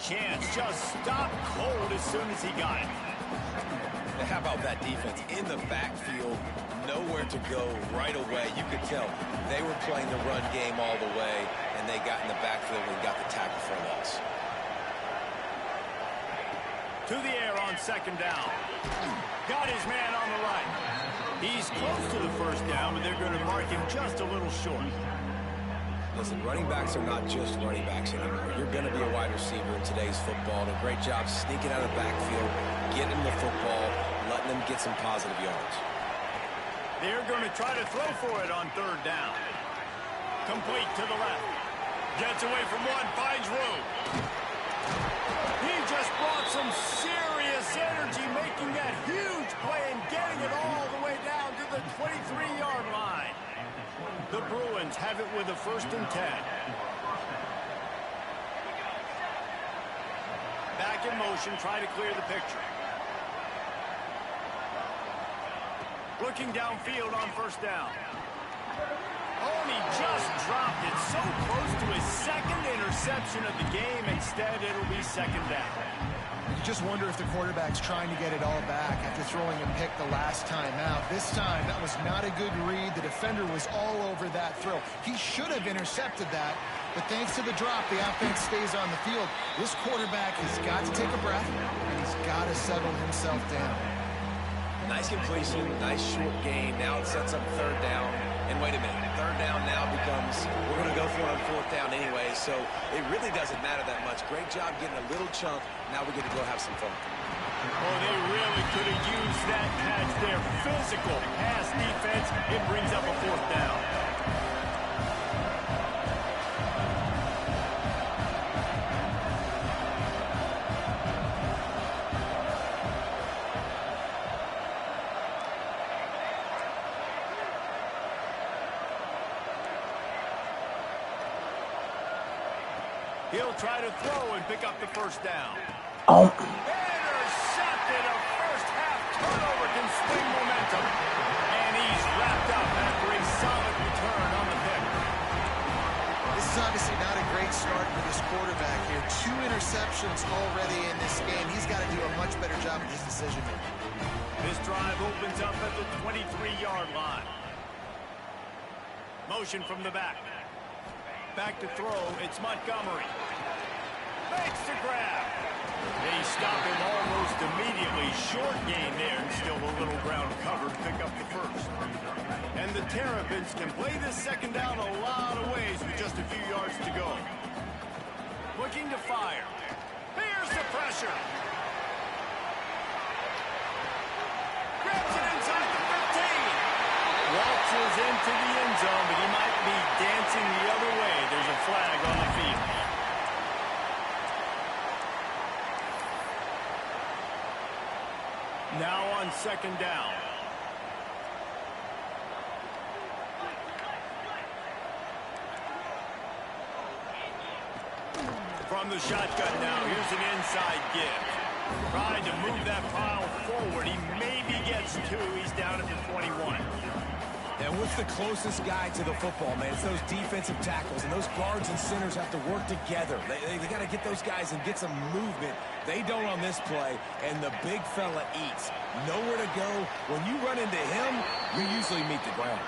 chance. Just stopped cold as soon as he got it. How about that defense in the backfield? Nowhere to go right away. You could tell they were playing the run game all the way, and they got in the backfield and got the tackle for a loss. To the air on second down. Got his man on the right. He's close to the first down, but they're going to mark him just a little short. Listen, running backs are not just running backs anymore. You're going to be a wide receiver in today's football. And a great job sneaking out of the backfield, getting the football, letting them get some positive yards. They're going to try to throw for it on third down. Complete to the left. Gets away from one, finds room. He just brought some serious energy, making that huge play and getting it all the way down to the 23-yard line. The Bruins have it with a 1st and 10. Back in motion, try to clear the picture. Looking downfield on 1st down. Oh, and he just dropped it so close to his 2nd interception of the game. Instead, it'll be 2nd down. You just wonder if the quarterback's trying to get it all back after throwing him pick the last time out. This time, that was not a good read. The defender was all over that throw. He should have intercepted that, but thanks to the drop, the offense stays on the field. This quarterback has got to take a breath, and he's got to settle himself down. Nice completion, nice short gain. Now it sets up 3rd down. And wait a minute, 3rd down now becomes, we're going to go for it on 4th down anyway, so it really doesn't matter that much. Great job getting a little chunk. Now we get to go have some fun. Oh, they really could have used that catch there. Physical pass defense. It brings up a 4th down. He'll try to throw and pick up the 1st down. Oh. Intercepted. A first-half turnover can swing momentum. And he's wrapped up after a solid return on the pick. This is obviously not a great start for this quarterback here. 2 interceptions already in this game. He's got to do a much better job of his decision-making. This drive opens up at the 23-yard line. Motion from the back. Back to throw, it's Montgomery. Makes the grab. They stop him almost immediately. Short gain there, and still a little ground cover to pick up the 1st. And the Terrapins can play this 2nd down a lot of ways with just a few yards to go. Looking to fire. Here's the pressure. Grabs it inside the 15. Waltzes into the end zone, but he might be dancing the other way. There's a flag on the field. Now on 2nd down. From the shotgun now, here's an inside give. Trying to move that pile forward. He maybe gets 2. He's down at the 21. And what's the closest guy to the football, man? It's those defensive tackles, and those guards and centers have to work together. They got to get those guys and get some movement. They don't on this play, and the big fella eats. Nowhere to go. When you run into him, you usually meet the ground.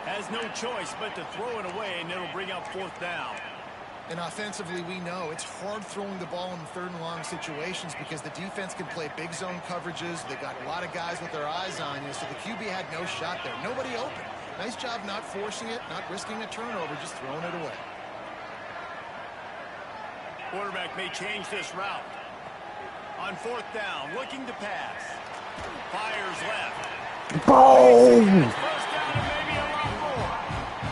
Has no choice but to throw it away, and it'll bring up 4th down. And offensively, we know it's hard throwing the ball in 3rd and long situations because the defense can play big zone coverages. They got a lot of guys with their eyes on you, so the QB had no shot there. Nobody open. Nice job not forcing it, not risking a turnover, just throwing it away. Quarterback may change this route. On 4th down, looking to pass. Fires left. Boom! First down and maybe a lot more.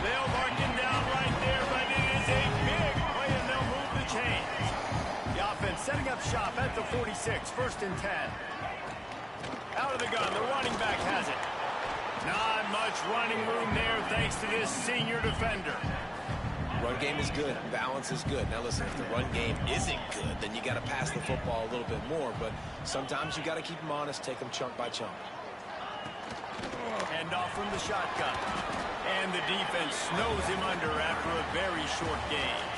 They'll mark him down right there, but it is a big play, and they'll move the chains. The offense setting up shop at the 46, 1st and 10. Out of the gun, the running back has it. Not much running room there thanks to this senior defender. Run game is good. Balance is good. Now listen, if the run game isn't good, then you got to pass the football a little bit more. But sometimes you got to keep them honest, take them chunk by chunk. Hand off from the shotgun. And the defense snows him under after a very short game.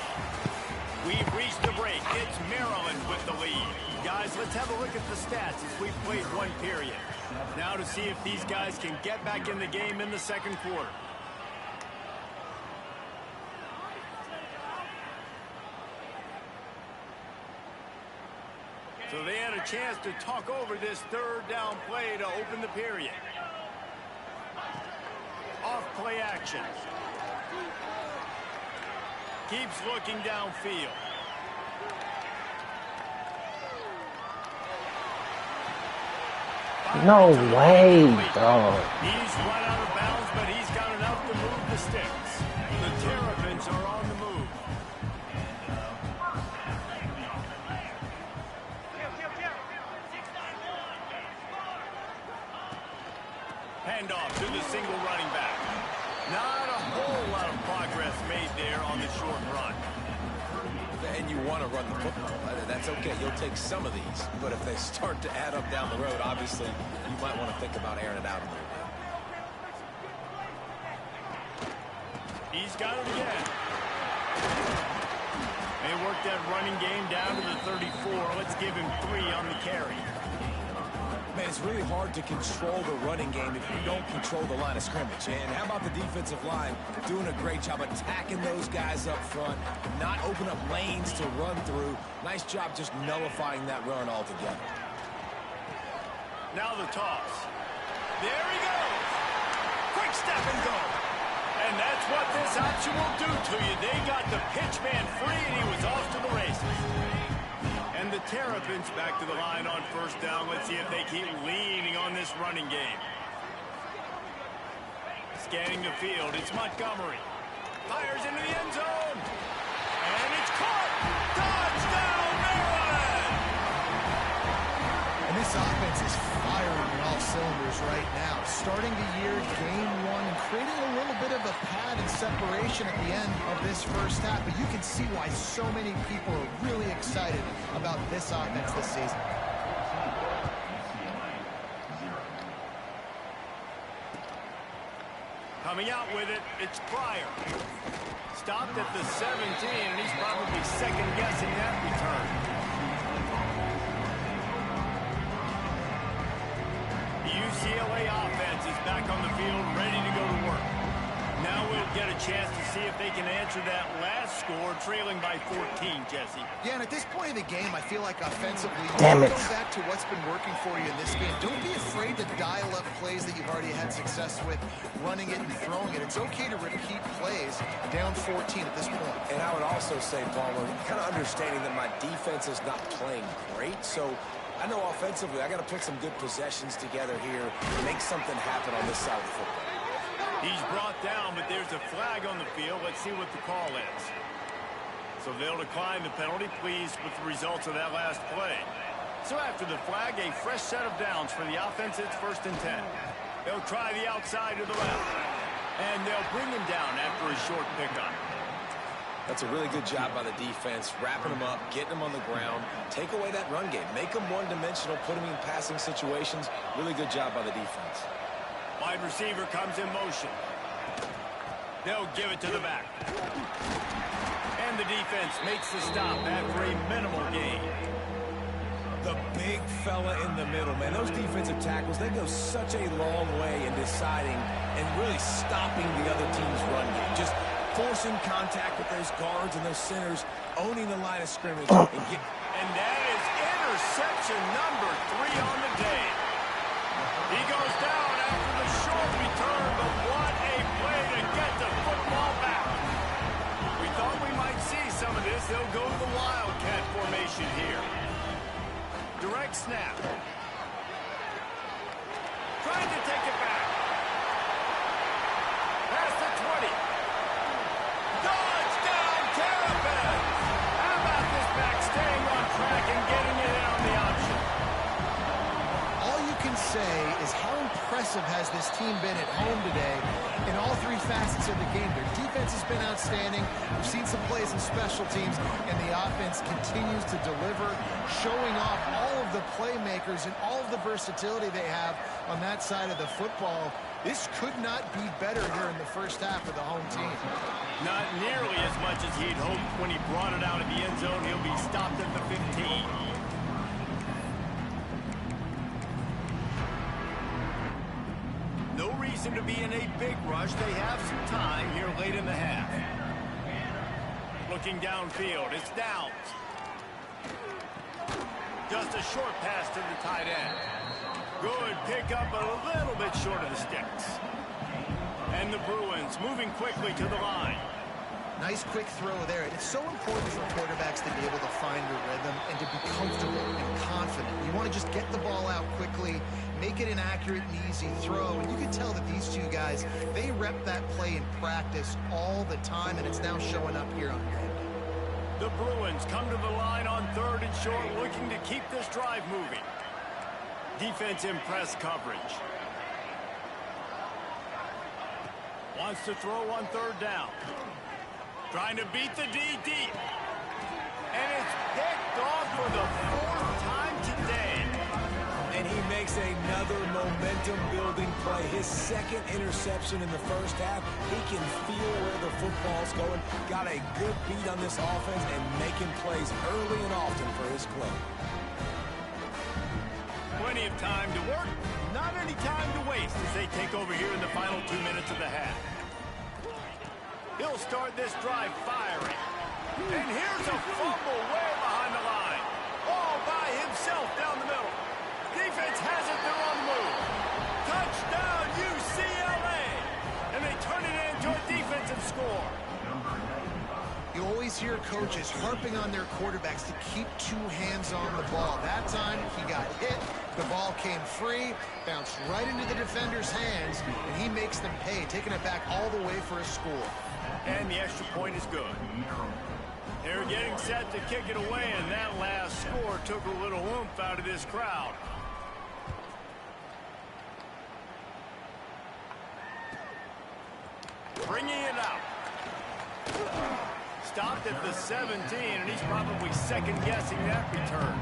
We've reached the break. It's Maryland with the lead. Guys, let's have a look at the stats as we've played one period. Now to see if these guys can get back in the game in the second quarter. So they had a chance to talk over this third down play to open the period. Off play action. Keeps looking downfield. No way, dog. He's run out of bounds, but he's got enough to move the sticks. The Terrapins are on the move. Handoff to the single running back. Not a whole lot of progress made there on the short run. And you want to run the football. That's okay. You'll take some of these. But if they start to add up down the road, obviously, you might want to think about airing it out a little bit. He's got it again. They worked that running game down to the 34. Let's give him 3 on the carry. Man, it's really hard to control the running game if you don't control the line of scrimmage. And how about the defensive line doing a great job attacking those guys up front, not open up lanes to run through. Nice job just nullifying that run altogether. Now the toss. There he goes. Quick step and go. And that's what this option will do to you. They got the pitch man free, and he was off to the races. And the Terrapins back to the line on first down. Let's see if they keep leaning on this running game. Scanning the field, it's Montgomery. Fires into the end zone. And it's caught. Touchdown, Maryland! And this offense is firing on all cylinders right now. Starting the year, game 1, and creating a little bit of a pad and separation at the end of this first half. But you can see why so many people are really excited about this offense this season. Coming out with it, it's Pryor. Stopped at the 17, and he's probably second-guessing that return. The UCLA offense is back on the field, ready to go to work. Now we'll get a chance to see if they can answer that last score, trailing by 14, Jesse. Yeah, and at this point in the game, I feel like offensively, Damn it. go back to what's been working for you in this game. Don't be afraid to dial up plays that you've already had success with, running it and throwing it. It's okay to repeat plays down 14 at this point. And I would also say, Palmer, kind of understanding that my defense is not playing great, so I know offensively I got to put some good possessions together here, make something happen on this side of the football. He's brought down, but there's a flag on the field. Let's see what the call is. So they'll decline the penalty, pleased with the results of that last play. So after the flag, a fresh set of downs for the offense. It's 1st and 10. They'll try the outside to the left. And they'll bring him down after a short pickup. That's a really good job by the defense, wrapping them up, getting them on the ground, take away that run game, make them one-dimensional, put them in passing situations. Really good job by the defense. Wide receiver comes in motion. They'll give it to the back. And the defense makes the stop after a minimal gain. The big fella in the middle, man. Those defensive tackles, they go such a long way in deciding and really stopping the other team's run game. Just forcing contact with those guards and those centers, owning the line of scrimmage. And that is interception number 3 on the day. He goes down after the short return, but what a play to get the football back. We thought we might see some of this. They'll go to the Wildcat formation here. Direct snap. Trying to take it back. Past the 20. Touchdown, Terrapins! How about this back staying on track and getting it in on the option? All you can say is how impressive has this team been at home today in all three facets of the game? Their defense has been outstanding. We've seen some plays in special teams, and the offense continues to deliver, showing off all of the playmakers and all of the versatility they have on that side of the football. This could not be better here in the first half of the home team. Not nearly as much as he'd hoped when he brought it out of the end zone. He'll be stopped at the 15. No reason to be in a big rush. They have some time here late in the half. Looking downfield, it's Downs. Just a short pass to the tight end. Good pickup, but a little bit short of the sticks. And the Bruins moving quickly to the line. Nice quick throw there. It's so important for quarterbacks to be able to find a rhythm and to be comfortable and confident. You want to just get the ball out quickly, make it an accurate and easy throw. And you can tell that these two guys, they rep that play in practice all the time, and it's now showing up here on game day. The Bruins come to the line on 3rd and short, looking to keep this drive moving. Defense in press coverage. Wants to throw on 3rd down. Trying to beat the D deep. And it's picked off for the 4th time today. And he makes another momentum-building play. His 2nd interception in the first half. He can feel where the football's going. Got a good beat on this offense and making plays early and often for his club. Plenty of time to work, not any time to waste as they take over here in the final 2 minutes of the half. He'll start this drive firing. And here's a fumble way behind the line. All by himself down the middle. Defense has it, they're on the move. Touchdown, UCLA! And they turn it into a defensive score. You always hear coaches harping on their quarterbacks to keep 2 hands on the ball. That time, he got hit. The ball came free, bounced right into the defender's hands, and he makes them pay, taking it back all the way for a score. And the extra point is good. They're getting set to kick it away, and that last score took a little oomph out of this crowd. Bringing it out. Stopped at the 17, and he's probably second-guessing that return.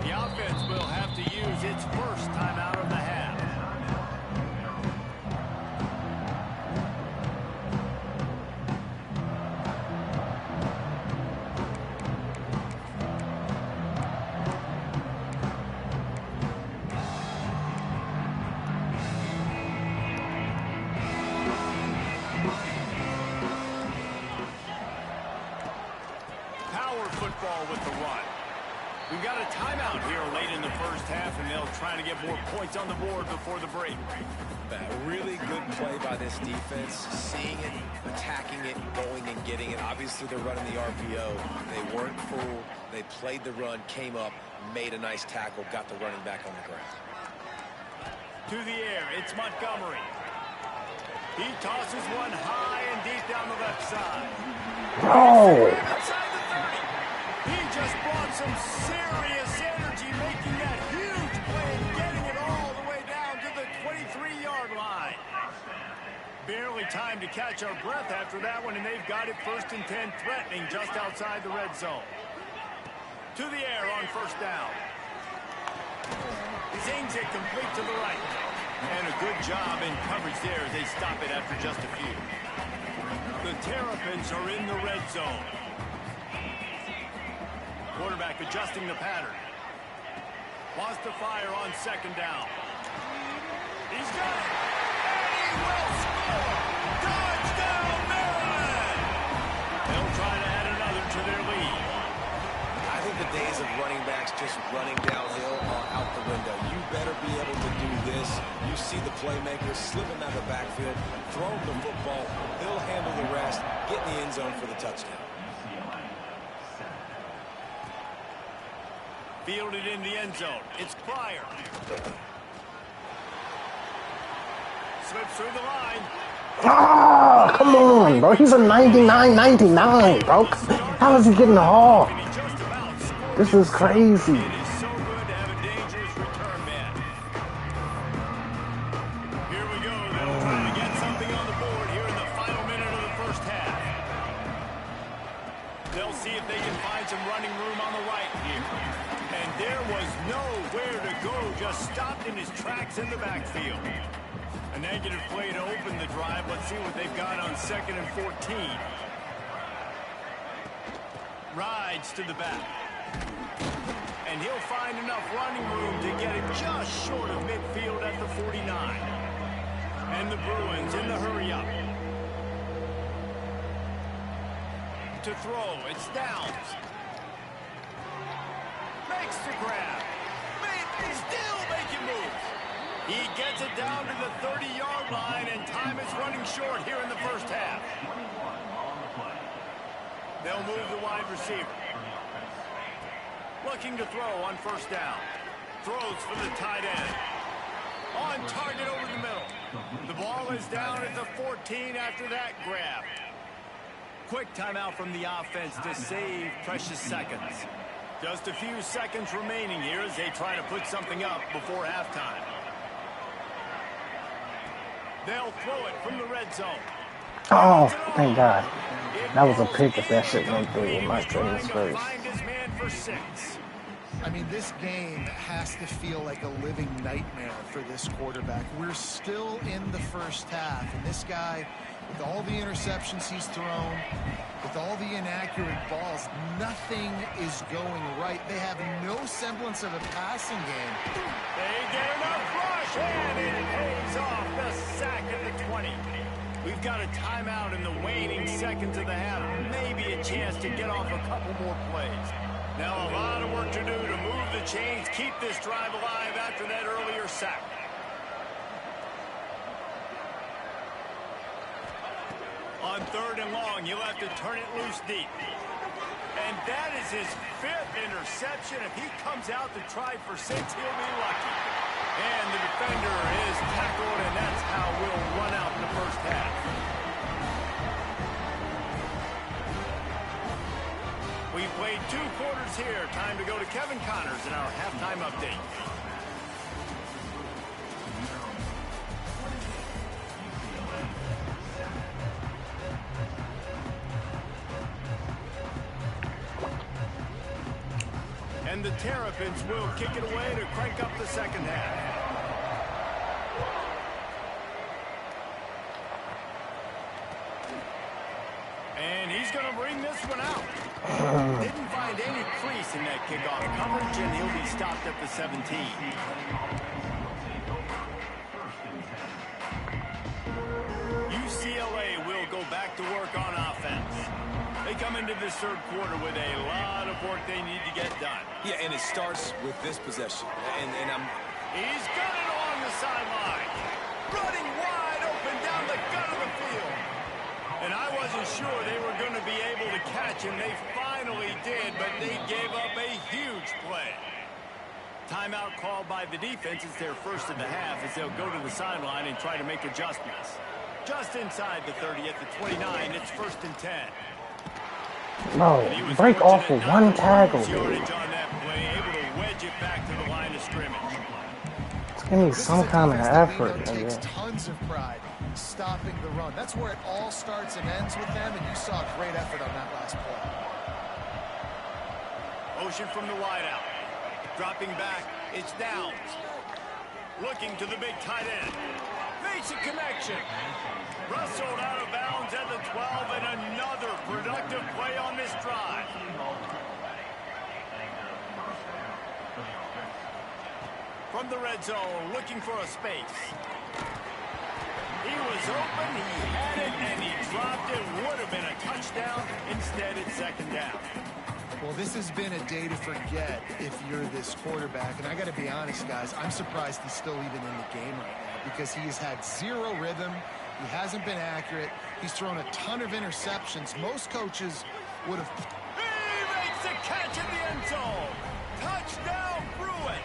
The offense will have to use its first timeout of the half. Football with the run. We've got a timeout here late in the first half, and they'll try to get more points on the board before the break. A really good play by this defense, seeing it, attacking it, going and getting it. Obviously, they're running the RPO. They weren't fooled. They played the run, came up, made a nice tackle, got the running back on the ground. To the air, it's Montgomery. He tosses one high and deep down the left side. No! Inside the 30. He just brought some serious energy, making that huge play and getting it all the way down to the 23-yard line. Barely time to catch our breath after that one, and they've got it 1st and 10, threatening just outside the red zone. To the air on 1st down. Zings it complete to the right. And a good job in coverage there as they stop it after just a few. The Terrapins are in the red zone. Quarterback adjusting the pattern. Wants to fire on 2nd down. He's got it. And he will score. Touchdown, Maryland! They'll try to add another to their lead. I think the days of running backs just running downhill are out the window. You better be able to do this. You see the playmakers slipping out of the backfield, throw him the football. He'll handle the rest, get in the end zone for the touchdown. Fielded in the end zone. It's Pryor. Slips through the line. Oh, come on, bro. He's a 99-99, bro. How is he getting off? This is crazy. It is so good to have a dangerous return man. Here we go. They'll try to get something on the board here in the final minute of the first half. They'll see if they can find some running room on the right here. And there was nowhere to go. Just stopped in his tracks in the backfield. A negative play to open the drive. Let's see what they've got on 2nd and 14. Rides to the back. And he'll find enough running room to get it just short of midfield at the 49. And the Bruins in the hurry-up. To throw, it's Downs. Makes the grab. Still making moves. He gets it down to the 30-yard line, and time is running short here in the first half. They'll move the wide receiver. Looking to throw on first down. Throws for the tight end. On target over the middle. The ball is down at the 14 after that grab. Quick timeout from the offense to save precious seconds. Just a few seconds remaining here as they try to put something up before halftime. They'll throw it from the red zone. Oh, thank God. That was a pick if that shit went through with my goodness first. I mean, this game has to feel like a living nightmare for this quarterback. We're still in the first half, and this guy, with all the interceptions he's thrown, with all the inaccurate balls, nothing is going right. They have no semblance of a passing game. They get enough rush, and it pays off. The sack at the 20. We've got a timeout in the waning seconds of the half. Maybe a chance to get off a couple more plays. Now a lot of work to do to move the chains, keep this drive alive after that earlier sack. On 3rd and long, he'll have to turn it loose deep. And that is his 5th interception. If he comes out to try for 6, he'll be lucky. And the defender is tackled, and that's how we'll run out in the first half. We've played 2 quarters here. Time to go to Kevin Connors in our halftime update. And the Terrapins will kick it away to crank up the second half. And he's going to bring this one out. Didn't find any crease in that kickoff coverage, and he'll be stopped at the 17. UCLA will go back to work on offense. They come into this 3rd quarter with a lot of work they need to get done. Yeah, and it starts with this possession. He's got it along the sideline. Running wide open down the gut of the field. And I wasn't sure they were going to be able to catch him. They finally did, but they gave up a huge play. Timeout called by the defense. It's their first of the half as they'll go to the sideline and try to make adjustments. Just inside the 30 at the 29, it's 1st and 10. Bro, break off with one tackle, dude. On that play, able to wedge it back to the line of scrimmage. Just give me some kind of effort, takes tons of pride stopping the run. That's where it all starts and ends with them, and you saw great effort on that last play. Motion from the wideout. Dropping back, it's Downs. Looking to the big tight end. Makes a connection. Rustled out of bounds at the 12, and another productive play on this drive. From the red zone, looking for a space. He was open, he had it, and he dropped it. Would have been a touchdown. Instead, it's 2nd down. Well, this has been a day to forget if you're this quarterback. And I got to be honest, guys, I'm surprised he's still even in the game right now because he has had 0 rhythm. He hasn't been accurate. He's thrown a ton of interceptions. Most coaches would have... He makes the catch in the end zone. Touchdown, Bruins!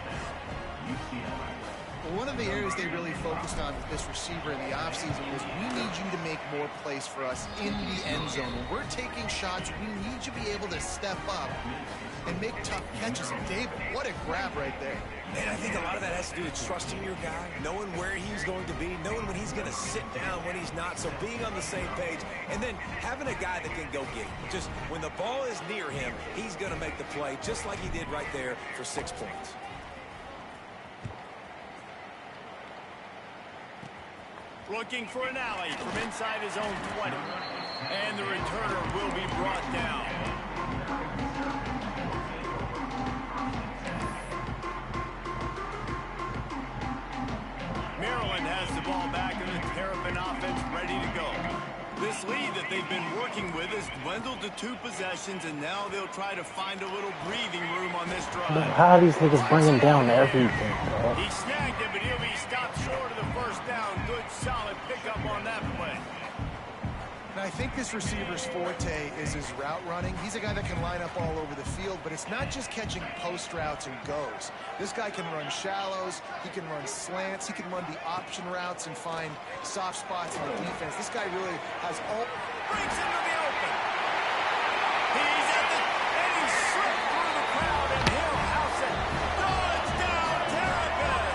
Well, one of the areas they really focused on with this receiver in the offseason was we need you to make more plays for us in the end zone. When we're taking shots, we need you to be able to step up and make tough catches. And David, what a grab right there. And I think a lot of that has to do with trusting your guy, knowing where he's going to be, knowing when he's going to sit down, when he's not. So being on the same page, and then having a guy that can go get it. Just when the ball is near him, he's going to make the play, just like he did right there for 6 points. Looking for an alley from inside his own 20. And the returner will be brought down. Maryland has the ball back and the Terrapin offense ready to go. This lead that they've been working with has dwindled to 2 possessions, and now they'll try to find a little breathing room on this drive. But how are these niggas bringing down everything, bro? He snagged it, but he'll be stopped short of the first down. Good, solid pickup on that play. And I think this receiver's forte is his route running. He's a guy that can line up all over the field, but it's not just catching post routes and goes. This guy can run shallows, he can run slants, he can run the option routes and find soft spots on defense. This guy really has all... Breaks into the open. He's at the... and he slipped through the crowd, and he'll house it. Touchdown, Terrapin!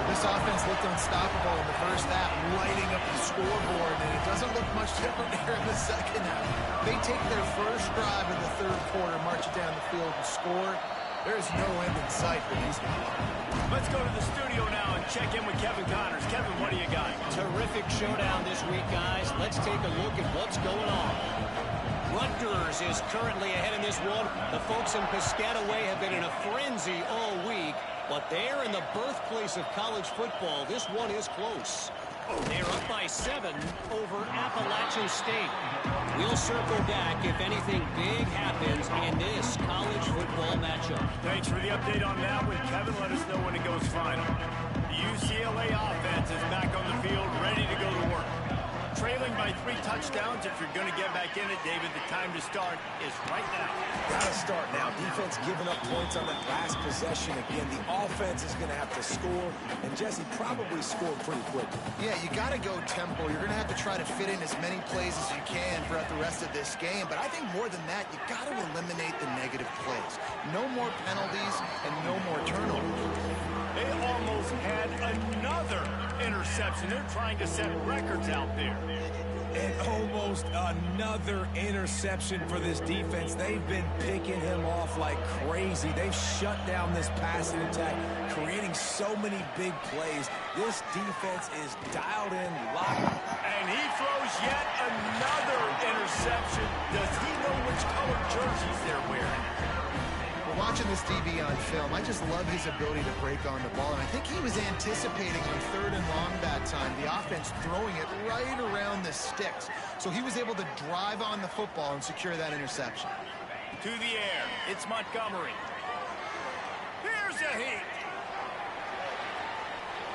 This offense looked unstoppable in the first half, lighting up the scoreboard, and it doesn't look much different here in the second half. They take their first drive in the third quarter, march it down the field and score. There's no end in sight for these guys. Let's go to the studio now and check in with Kevin Connors. Kevin, what do you got? Terrific showdown this week, guys. Let's take a look at what's going on. Rutgers is currently ahead in this one. The folks in Piscataway have been in a frenzy all week, but they're in the birthplace of college football. This one is close. They're up by 7 over Appalachian State. We'll circle back if anything big happens in this college football matchup. Thanks for the update on that one, Kevin. Let us know when it goes final. The UCLA offense is back on the field, ready to go to work. Trailing by 3 touchdowns. If you're going to get back in it, David, the time to start is right now. Gotta start now. Defense giving up points on that last possession. Again, the offense is going to have to score, and Jesse probably scored pretty quickly. Yeah, you got to go tempo. You're going to have to try to fit in as many plays as you can throughout the rest of this game. But I think more than that, you got to eliminate the negative plays. No more penalties and no more turnovers. They almost had another interception. They're trying to set records out there. And almost another interception for this defense. They've been picking him off like crazy. They've shut down this passing attack, creating so many big plays. This defense is dialed in, locked. And he throws yet another interception. Does he know which color jerseys they're wearing? Watching this DB on film, I just love his ability to break on the ball. And I think he was anticipating on 3rd and long that time, the offense throwing it right around the sticks. So he was able to drive on the football and secure that interception. To the air, it's Montgomery. Here's a hit.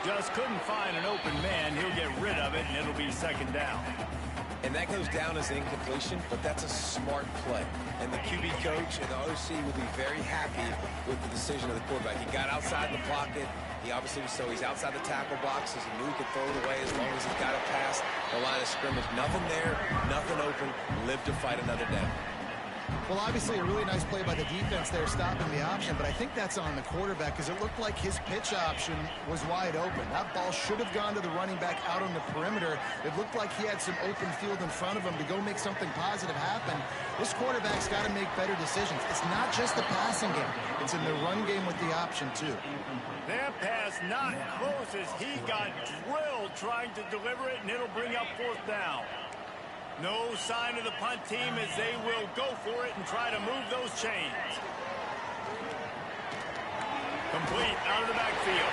Just couldn't find an open man. He'll get rid of it, and it'll be 2nd down. And that goes down as incompletion, but that's a smart play. And the QB coach and the OC will be very happy with the decision of the quarterback. He got outside the pocket. He obviously was, so he's outside the tackle boxes. He knew he could throw it away as long as he got it past the line of scrimmage. Nothing there, nothing open. Live to fight another down. Well, obviously a really nice play by the defense there, stopping the option, but I think that's on the quarterback because it looked like his pitch option was wide open. That ball should have gone to the running back out on the perimeter. It looked like he had some open field in front of him to go make something positive happen. This quarterback's got to make better decisions. It's not just the passing game. It's in the run game with the option, too. That pass not close as he got drilled trying to deliver it, and it'll bring up 4th down. No sign of the punt team as they will go for it and try to move those chains. Complete out of the backfield.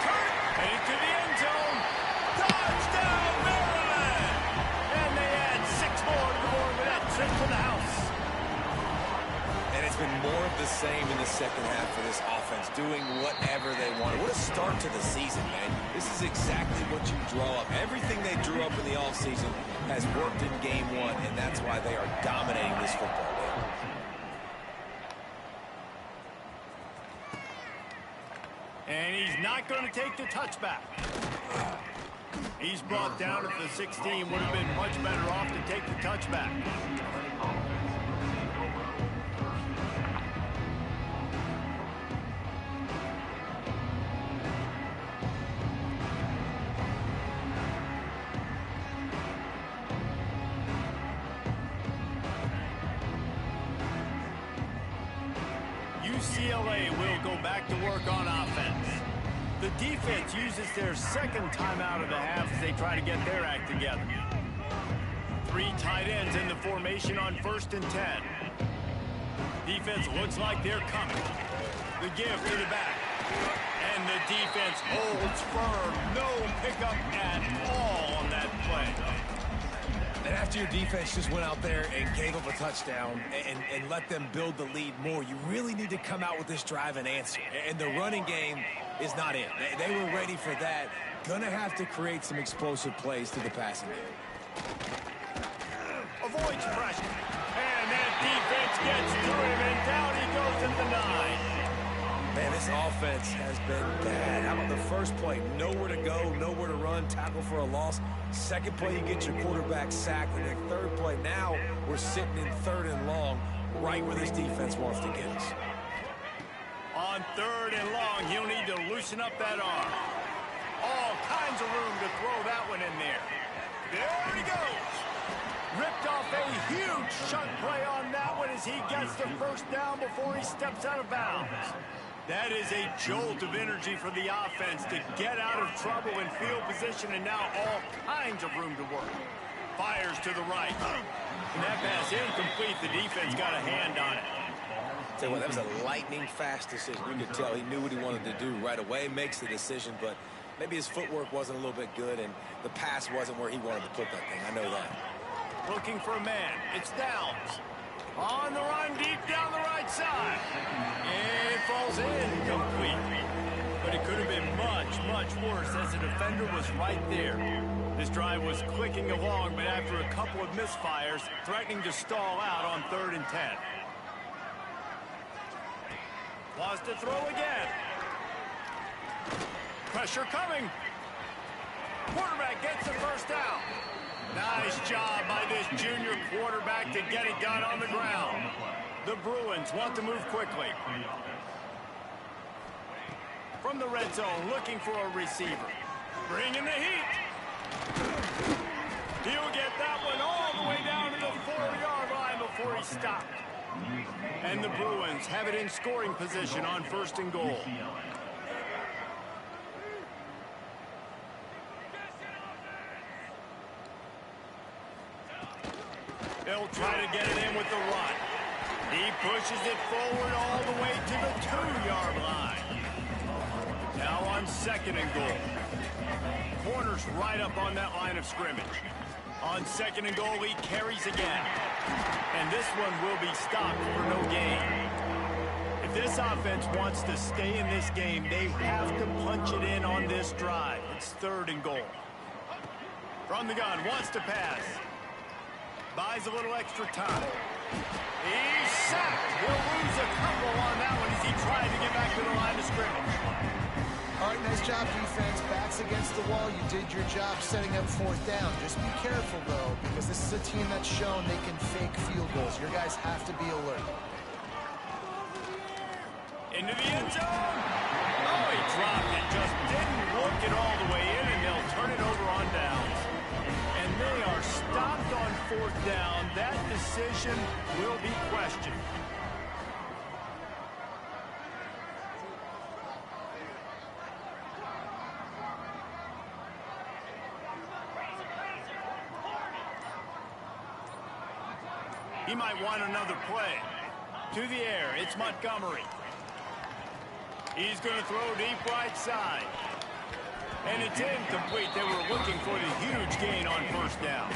Turn headed to the end zone. Touchdown, Maryland! And they add 6 more to the board with that trip to the house. And it's been more of the same in the second half for this offense, doing whatever they wanted. What a start to the season, man. This is exactly what you draw up. Everything they drew up in the offseason has worked in game 1, and that's why they are dominating this football game. And he's not going to take the touchback. He's brought down at the 16. Would have been much better off to take the touchback. UCLA will go back to work on offense. The defense uses their second timeout of the half as they try to get their act together. 3 tight ends in the formation on 1st and 10. Defense looks like they're coming. The give to the back. And the defense holds firm. No pickup at all on that play. And after your defense just went out there and gave up a touchdown and let them build the lead more, you really need to come out with this drive and answer. And the running game is not in. They were ready for that. Gonna have to create some explosive plays to the passing game. Avoids pressure. And that defense gets to him, and down he goes at the 9. Man, this offense has been bad. How about the first play? Nowhere to go, nowhere to run, tackle for a loss. Second play, you get your quarterback sacked. And then third play, now we're sitting in 3rd and long, right where this defense wants to get us. On 3rd and long, he'll need to loosen up that arm. All kinds of room to throw that one in there. There he goes. Ripped off a huge chunk play on that one as he gets the first down before he steps out of bounds. That is a jolt of energy for the offense to get out of trouble in field position, and now all kinds of room to work. Fires to the right. And that pass incomplete. The defense got a hand on it. Tell you what, that was a lightning-fast decision. You could tell he knew what he wanted to do right away, makes the decision, but maybe his footwork wasn't a little bit good, and the pass wasn't where he wanted to put that thing. I know that. Looking for a man. It's Downs. On the run, deep down the right side. And it falls incomplete. But it could have been much, much worse as the defender was right there. This drive was clicking along, but after a couple of misfires, threatening to stall out on 3rd and 10. Wants to throw again. Pressure coming. Quarterback gets the first down. Nice job by this junior quarterback to get it done on the ground. The Bruins want to move quickly. From the red zone, looking for a receiver. Bringing the heat. He'll get that one all the way down to the 4-yard line before he stopped. And the Bruins have it in scoring position on 1st and goal. They'll try to get it in with the run. He pushes it forward all the way to the 2-yard line. Now on 2nd and goal. Corner's right up on that line of scrimmage. On 2nd and goal, he carries again. And this one will be stopped for no gain. If this offense wants to stay in this game, they have to punch it in on this drive. It's 3rd and goal. From the gun, wants to pass. Buys a little extra time. He's sacked. He'll lose a couple on that one as he tried to get back to the line of scrimmage. All right, nice job, defense. Backs against the wall. You did your job setting up 4th down. Just be careful, though, because this is a team that's shown they can fake field goals. Your guys have to be alert. Into the end zone. Oh, he dropped it. Just didn't work it all the way in, and they'll turn it over on downs. And they are stopped on 4th down. That decision will be questioned. He might want another play. To the air, it's Montgomery. He's going to throw deep right side. And it's incomplete. They were looking for the huge gain on 1st down.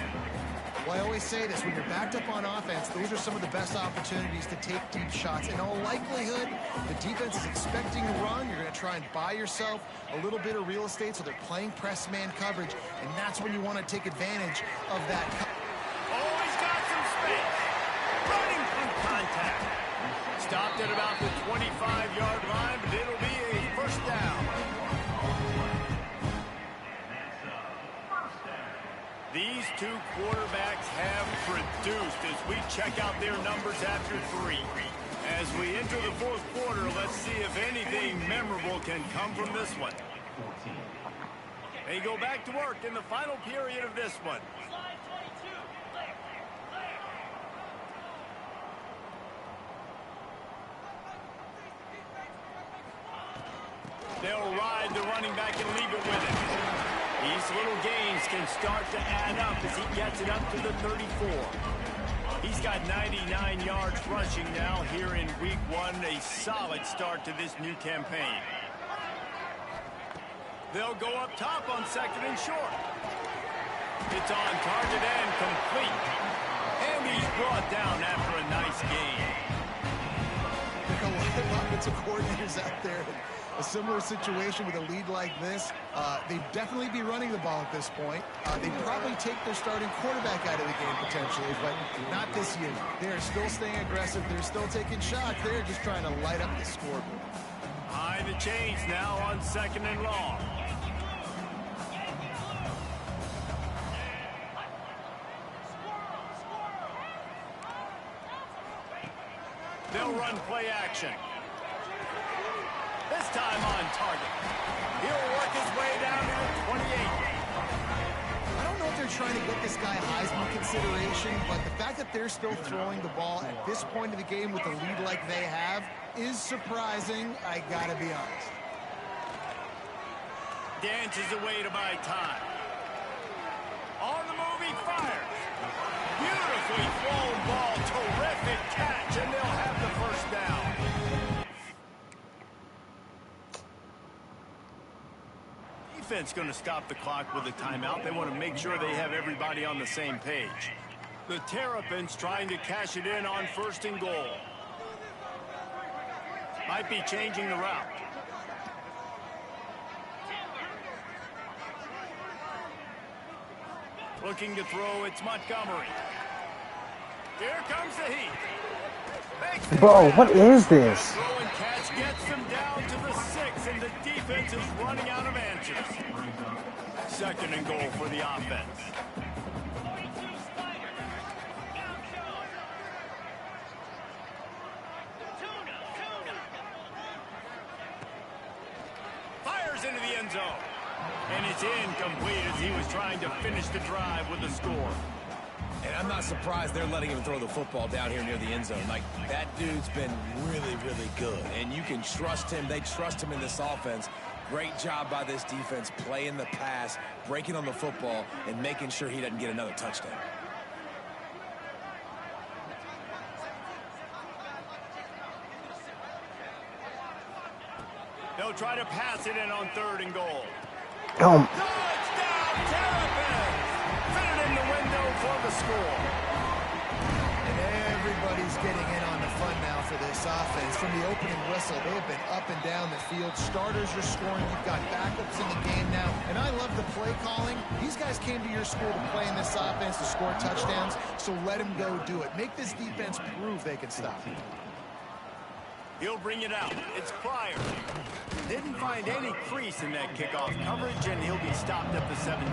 Well, I always say this, when you're backed up on offense, those are some of the best opportunities to take deep shots. In all likelihood, the defense is expecting a run. You're going to try and buy yourself a little bit of real estate, so they're playing press man coverage, and that's when you want to take advantage of that. Oh, he's got some space. Running through contact. Stopped at about the 25-yard line, but it'll be a 1st down. These two quarterbacks have produced as we check out their numbers after 3. As we enter the fourth quarter, let's see if anything memorable can come from this one. They go back to work in the final period of this one. They'll ride the running back and leave it with him. These little gains can start to add up as he gets it up to the 34. He's got 99 yards rushing now here in week 1. A solid start to this new campaign. They'll go up top on 2nd and short. It's on target and complete. And he's brought down after a nice gain. There are a lot of offensive coordinators out there in a similar situation with a lead like this. They'd definitely be running the ball at this point. They'd probably take their starting quarterback out of the game potentially, but not this year. They're still staying aggressive. They're still taking shots. They're just trying to light up the scoreboard. Behind the chains now on 2nd and long. They'll run play action. This time on target. He'll work his way down to the 28. I don't know if they're trying to get this guy Heisman consideration, but the fact that they're still throwing the ball at this point of the game with a lead like they have is surprising, I gotta be honest. Dances away to buy time. On the move, he fires. Beautifully thrown ball. Terrific catch, and they'll have the first down. Defense going to stop the clock with a timeout. They want to make sure they have everybody on the same page. The Terrapins trying to cash it in on 1st and goal. Might be changing the route. Looking to throw, it's Montgomery. Here comes the heat. Bro, what is this? Throw and catch gets them down to the 6, and the defense is running out of answers. 2nd and goal for the offense. Fires into the end zone. And it's incomplete as he was trying to finish the drive with a score. And I'm not surprised they're letting him throw the football down here near the end zone. Like, that dude's been really, really good. And you can trust him. They trust him in this offense. Great job by this defense playing the pass, breaking on the football, and making sure he doesn't get another touchdown. They'll try to pass it in on 3rd and goal. Touchdown, Terrapins! Fit it in the window for the score. And everybody's getting in on the fun now for this offense. From the opening whistle, they've been up and down the field. Starters are scoring. You've got backups in the game now. And I love the play calling. These guys came to your school to play in this offense to score touchdowns, so let them go do it. Make this defense prove they can stop. He'll bring it out. It's Pryor. Didn't find any crease in that kickoff coverage, and he'll be stopped at the 17.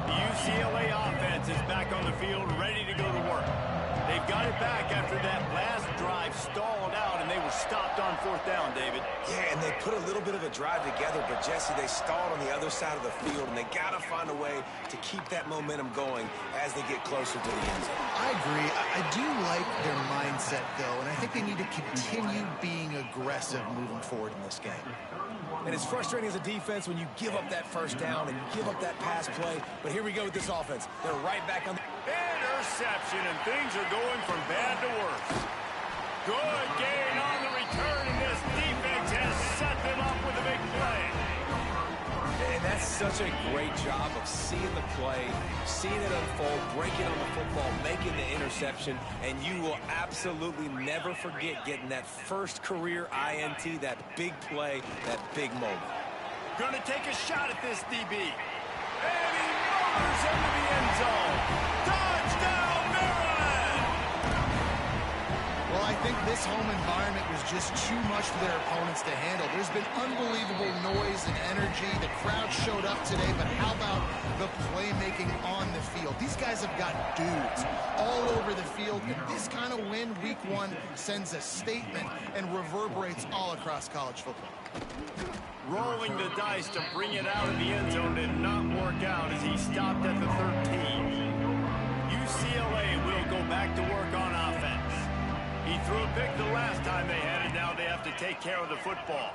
The UCLA offense is back on the field, ready to go to work. They've got it back after that last drive stalled out, and they were stopped on 4th down, David. Yeah, and they put a little bit of a drive together, but, Jesse, they stalled on the other side of the field, and they got to find a way to keep that momentum going as they get closer to the end zone. I agree. I do like their mindset, though, and I think they need to continue being aggressive moving forward in this game. And it's frustrating as a defense when you give up that first down and you give up that pass play. But here we go with this offense. They're right back on the... Interception, and things are going from bad to worse. Good gain on the return, and this defense has set them up with a big play. And that's such a great job of seeing the play, seeing it unfold, breaking on the football, making the interception, and you will absolutely never forget getting that first career INT, that big play, that big moment. Gonna take a shot at this DB. And he motors into the end zone. Touchdown, Maryland! Well, I think this home environment was just too much for their opponents to handle. There's been unbelievable noise and energy. The crowd showed up today, but how about the playmaking on the field? These guys have got dudes all over the field, and this kind of win week one sends a statement and reverberates all across college football. Rolling the dice to bring it out of the end zone did not work out as he stopped at the 13. UCLA will go back to work on offense. He threw a pick the last time they had it. Now they have to take care of the football.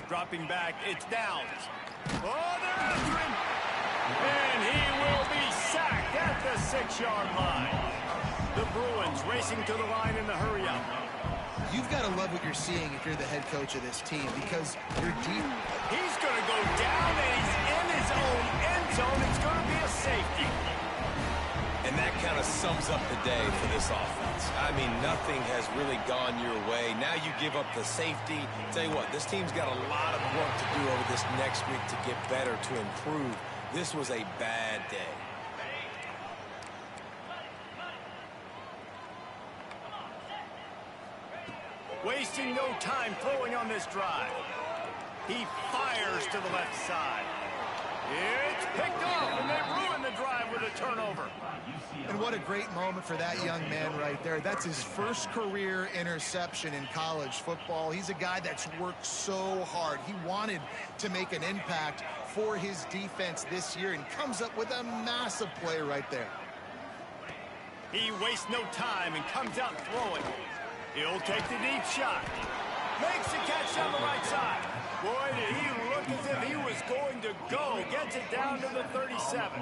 Dropping back, it's Downs. Oh, they're after him. And he will be sacked at the 6-yard line. The Bruins racing to the line in the hurry-up. You've got to love what you're seeing if you're the head coach of this team, because you're deep. He's going to go down, and he's in his own end zone. It's going to be a safety. And that kind of sums up the day for this offense. I mean, nothing has really gone your way. Now you give up the safety. Tell you what, this team's got a lot of work to do over this next week to get better, to improve. This was a bad day. Wasting no time throwing on this drive. He fires to the left side. It's picked off, and they ruin the drive with a turnover. And what a great moment for that young man right there. That's his first career interception in college football. He's a guy that's worked so hard. He wanted to make an impact for his defense this year and comes up with a massive play right there. He wastes no time and comes out throwing. He'll take the deep shot. Makes the catch on the right side. Boy, did he look as if he was going to go. Gets it down to the 37.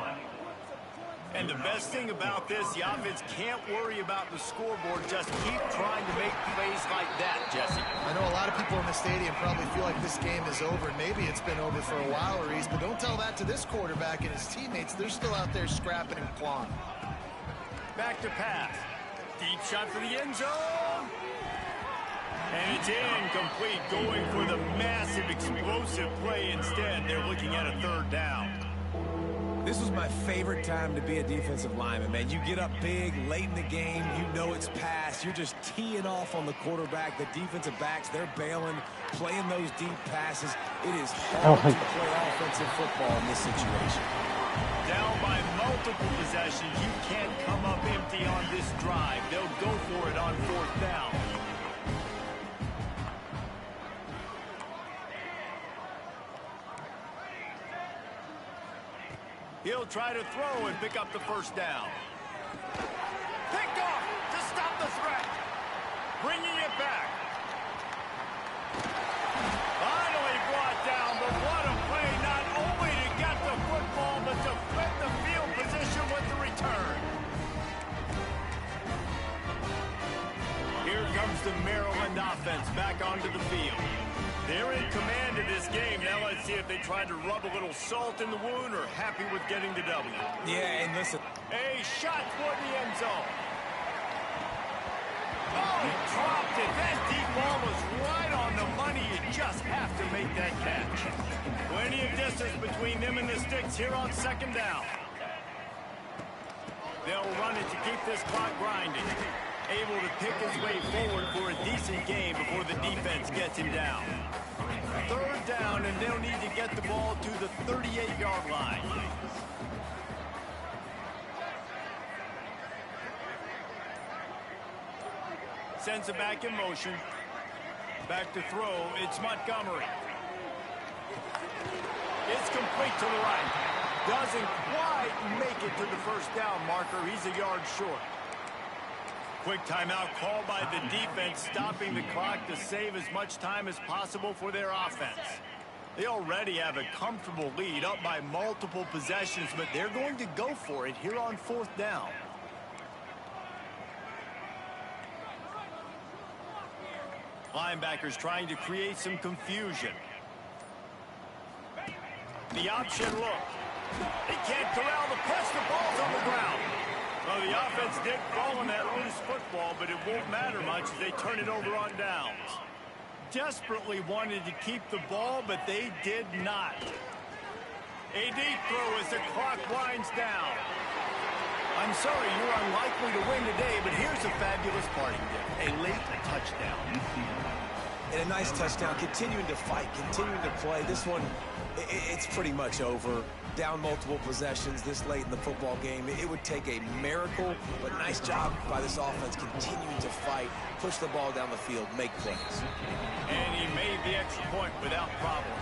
And the best thing about this, the offense can't worry about the scoreboard. Just keep trying to make plays like that, Jesse. I know a lot of people in the stadium probably feel like this game is over. And maybe it's been over for a while, Reese, but don't tell that to this quarterback and his teammates. They're still out there scrapping and clawing. Back to pass. Deep shot for the end zone. And it's incomplete, going for the massive explosive play instead. They're looking at a third down. This was my favorite time to be a defensive lineman, man. You get up big, late in the game, you know it's past. You're just teeing off on the quarterback. The defensive backs, they're bailing, playing those deep passes. It is hard to play offensive football in this situation. Down by multiple possessions, you can't come up empty on this drive. They'll go for it on fourth down. He'll try to throw and pick up the first down. Picked off to stop the threat. Bringing it back. Finally brought down, but what a play. Not only to get the football, but to flip the field position with the return. Here comes the Maryland offense back onto the field. They're in command of this game. Now let's see if they try to rub a little salt in the wound or happy with getting the W. Yeah, and listen. A shot toward the end zone. Oh, he dropped it. That deep ball was right on the money. You just have to make that catch. Plenty of distance between them and the sticks here on second down. They'll run it to keep this clock grinding. Able to pick his way forward for a decent game before the defense gets him down. Third down, and they'll need to get the ball to the 38-yard line. Sends it back in motion. Back to throw, it's Montgomery. It's complete to the right. Doesn't quite make it to the first down marker. He's a yard short. Quick timeout called by the defense, stopping the clock to save as much time as possible for their offense. They already have a comfortable lead, up by multiple possessions, but they're going to go for it here on fourth down. Linebackers trying to create some confusion. The option look. They can't corral the press. The ball's on the ground. Well, the offense did fall on that loose football, but it won't matter much as they turn it over on downs. desperately wanted to keep the ball, but they did not. A deep throw as the clock winds down. I'm sorry you're unlikely to win today, but here's a fabulous parting gift. A late touchdown. And a nice touchdown, continuing to fight, continuing to play. This one, it's pretty much over. Down multiple possessions this late in the football game. It would take a miracle, but nice job by this offense continuing to fight, push the ball down the field, make plays. And he made the extra point without problem.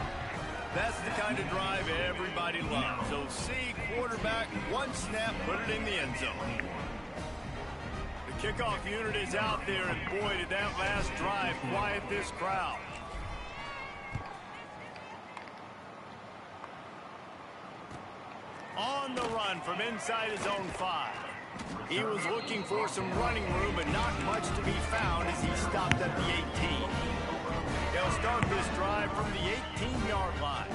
That's the kind of drive everybody loves. So see, quarterback, one snap, put it in the end zone. The kickoff unit is out there, and boy, did that last drive quiet this crowd. On the run from inside his own 5. He was looking for some running room, but not much to be found as he stopped at the 18. They'll start this drive from the 18-yard line.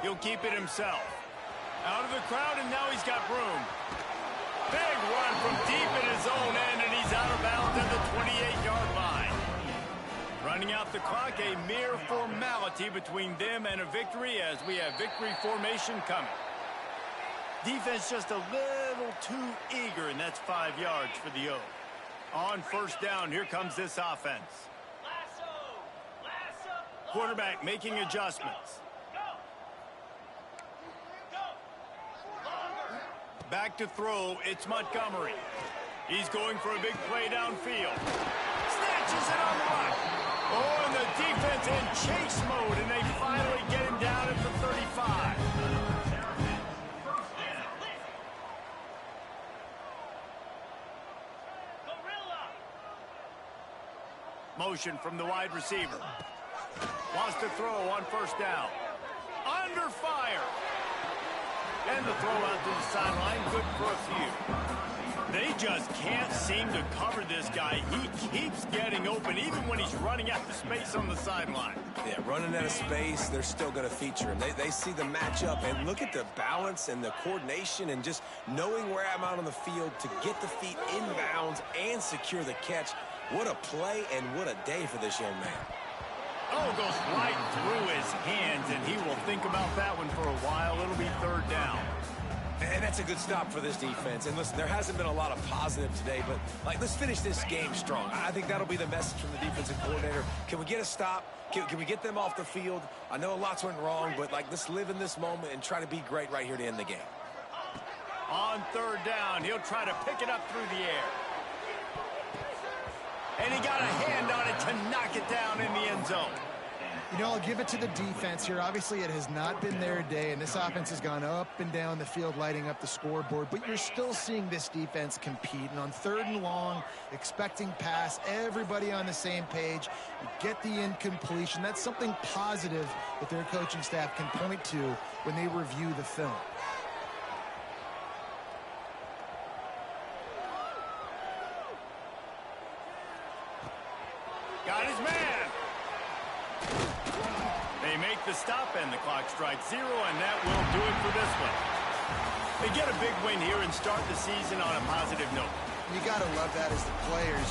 He'll keep it himself. Out of the crowd, and now he's got room. Big run from deep in his own end, and he's out of bounds at the 28-yard line. Running out the clock, a mere formality between them and a victory as we have victory formation coming. Defense just a little too eager, and that's 5 yards for the O. On first down, here comes this offense. Quarterback making adjustments. Back to throw, it's Montgomery. He's going for a big play downfield. Snatches it on the run. Oh, and the defense in chase mode, and they finally get him down at the 35. Motion from the wide receiver. Wants to throw on first down. Under fire. And the throw out to the sideline, good for a few. They just can't seem to cover this guy. He keeps getting open, even when he's running out of space on the sideline. Yeah, running out of space, they're still going to feature him. They see the matchup, and look at the balance and the coordination and just knowing where I'm out on the field to get the feet inbounds and secure the catch. What a play and what a day for this young man. Oh, goes right through his hands, and he will think about that one for a while. It'll be third down. And that's a good stop for this defense. And listen, there hasn't been a lot of positive today, but let's finish this game strong. I think that'll be the message from the defensive coordinator. Can we get a stop? Can we get them off the field? I know lots went wrong, but let's live in this moment and try to be great right here to end the game. On third down, he'll try to pick it up through the air. And he got a hand on it to knock it down in the end zone. You know, I'll give it to the defense here. Obviously, it has not been their day, and this offense has gone up and down the field, lighting up the scoreboard. But you're still seeing this defense compete. And on third and long, expecting pass, everybody on the same page. You get the incompletion. That's something positive that their coaching staff can point to when they review the film. Got his man. They make the stop, and the clock strikes 0, and that will do it for this one. They get a big win here and start the season on a positive note. You got to love that as the players.